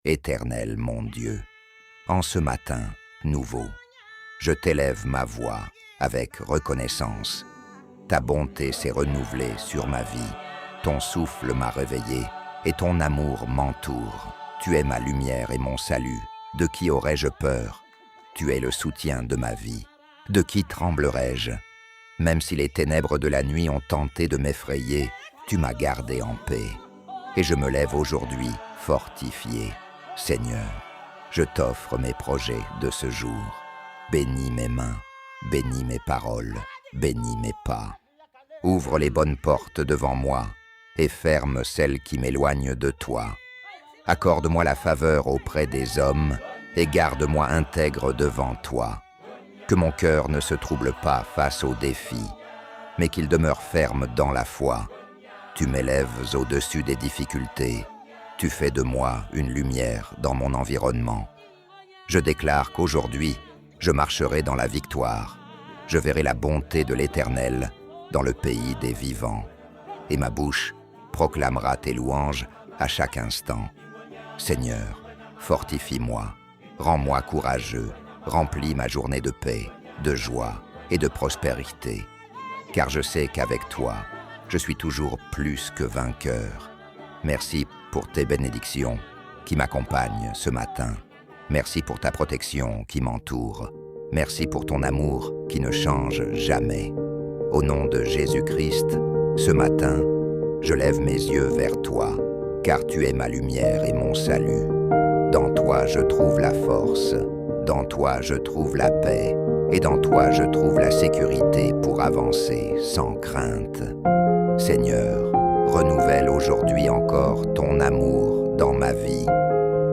Éternel mon Dieu, en ce matin nouveau, je t'élève ma voix avec reconnaissance. Ta bonté s'est renouvelée sur ma vie, ton souffle m'a réveillé et ton amour m'entoure. Tu es ma lumière et mon salut, de qui aurais-je peur? Tu es le soutien de ma vie, de qui tremblerais-je? Même si les ténèbres de la nuit ont tenté de m'effrayer, tu m'as gardé en paix. Et je me lève aujourd'hui fortifié. Seigneur, je t'offre mes projets de ce jour. Bénis mes mains, bénis mes paroles, bénis mes pas. Ouvre les bonnes portes devant moi et ferme celles qui m'éloignent de toi. Accorde-moi la faveur auprès des hommes et garde-moi intègre devant toi. Que mon cœur ne se trouble pas face aux défis, mais qu'il demeure ferme dans la foi. Tu m'élèves au-dessus des difficultés. Tu fais de moi une lumière dans mon environnement. Je déclare qu'aujourd'hui, je marcherai dans la victoire. Je verrai la bonté de l'Éternel dans le pays des vivants. Et ma bouche proclamera tes louanges à chaque instant. Seigneur, fortifie-moi, rends-moi courageux, remplis ma journée de paix, de joie et de prospérité. Car je sais qu'avec toi, je suis toujours plus que vainqueur. Merci pour tes bénédictions qui m'accompagnent ce matin. Merci pour ta protection qui m'entoure. Merci pour ton amour qui ne change jamais. Au nom de Jésus-Christ, ce matin, je lève mes yeux vers toi, car tu es ma lumière et mon salut. Dans toi, je trouve la force. Dans toi, je trouve la paix. Et dans toi, je trouve la sécurité pour avancer sans crainte. Seigneur, renouvelle aujourd'hui encore ton amour dans ma vie.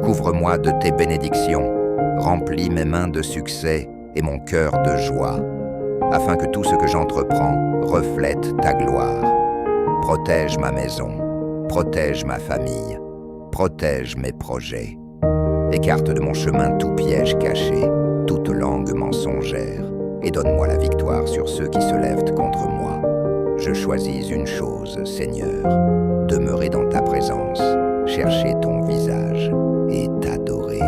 Couvre-moi de tes bénédictions, remplis mes mains de succès et mon cœur de joie, afin que tout ce que j'entreprends reflète ta gloire. Protège ma maison, protège ma famille, protège mes projets. Écarte de mon chemin tout piège caché, toute langue mensongère, et donne-moi la victoire sur ceux qui se lèvent contre moi. Je choisis une chose, Seigneur, demeurer dans ta présence, chercher ton visage et t'adorer.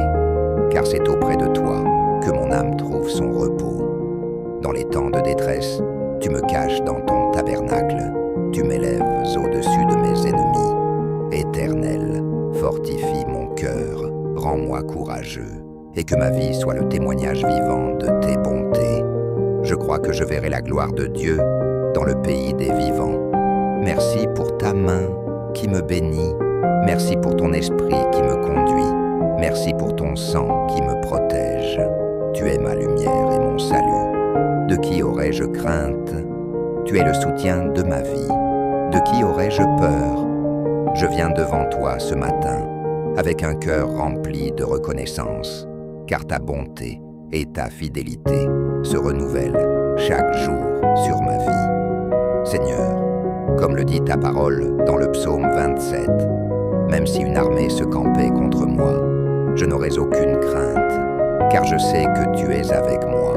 Car c'est auprès de toi que mon âme trouve son repos. Dans les temps de détresse, tu me caches dans ton tabernacle, tu m'élèves au-dessus de mes ennemis. Éternel, fortifie mon cœur, rends-moi courageux, et que ma vie soit le témoignage vivant de tes bontés. Je crois que je verrai la gloire de Dieu dans le pays des vivants. Merci pour ta main qui me bénit. Merci pour ton esprit qui me conduit. Merci pour ton sang qui me protège. Tu es ma lumière et mon salut. De qui aurais-je crainte? Tu es le soutien de ma vie. De qui aurais-je peur? Je viens devant toi ce matin avec un cœur rempli de reconnaissance, car ta bonté et ta fidélité se renouvellent chaque jour sur ma vie. Seigneur, comme le dit ta parole dans le psaume 27, même si une armée se campait contre moi, je n'aurais aucune crainte, car je sais que tu es avec moi.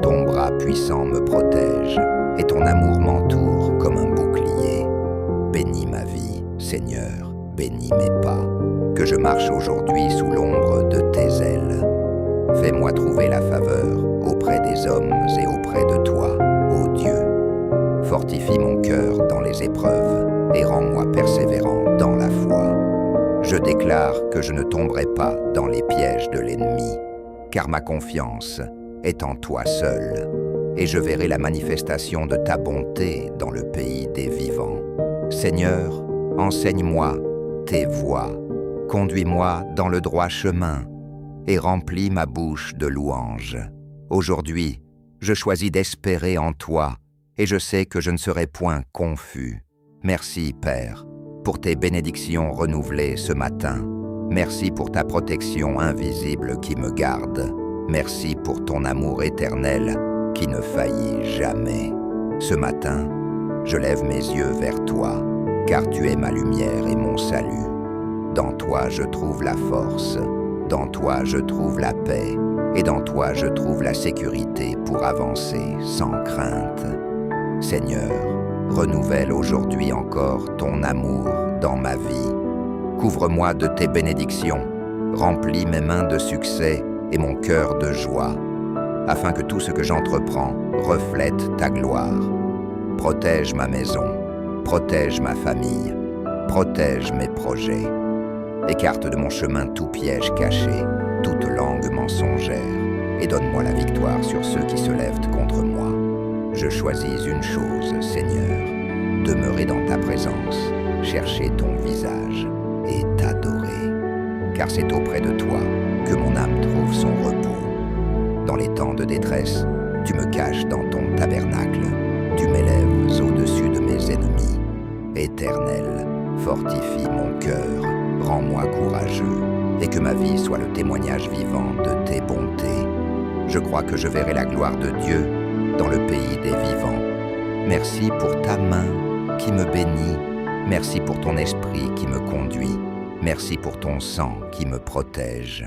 Ton bras puissant me protège, et ton amour m'entoure comme un bouclier. Bénis ma vie, Seigneur, bénis mes pas, que je marche aujourd'hui sous l'ombre de tes ailes. Fais-moi trouver la faveur auprès des hommes et auprès de toi, ô Dieu. Fortifie mon cœur dans les épreuves et rends-moi persévérant dans la foi. Je déclare que je ne tomberai pas dans les pièges de l'ennemi, car ma confiance est en toi seul, et je verrai la manifestation de ta bonté dans le pays des vivants. Seigneur, enseigne-moi tes voies, conduis-moi dans le droit chemin, et remplis ma bouche de louanges. Aujourd'hui, je choisis d'espérer en toi, et je sais que je ne serai point confus. Merci, Père, pour tes bénédictions renouvelées ce matin. Merci pour ta protection invisible qui me garde. Merci pour ton amour éternel qui ne faillit jamais. Ce matin, je lève mes yeux vers toi, car tu es ma lumière et mon salut. Dans toi, je trouve la force. Dans toi, je trouve la paix. Et dans toi, je trouve la sécurité pour avancer sans crainte. Seigneur, renouvelle aujourd'hui encore ton amour dans ma vie. Couvre-moi de tes bénédictions, Remplis mes mains de succès et mon cœur de joie, afin que tout ce que j'entreprends reflète ta gloire. Protège ma maison, protège ma famille, protège mes projets. Écarte de mon chemin tout piège caché, toute langue mensongère, et donne-moi la victoire sur ceux qui se lèvent contre moi. Je choisis une chose, Seigneur, demeurer dans ta présence, chercher ton visage et t'adorer. Car c'est auprès de toi que mon âme trouve son repos. Dans les temps de détresse, tu me caches dans ton tabernacle, tu m'élèves au-dessus de mes ennemis. Éternel, fortifie mon cœur, rends-moi courageux, et que ma vie soit le témoignage vivant de tes bontés. Je crois que je verrai la gloire de Dieu dans le pays des vivants. Merci pour ta main qui me bénit, merci pour ton esprit qui me conduit, merci pour ton sang qui me protège.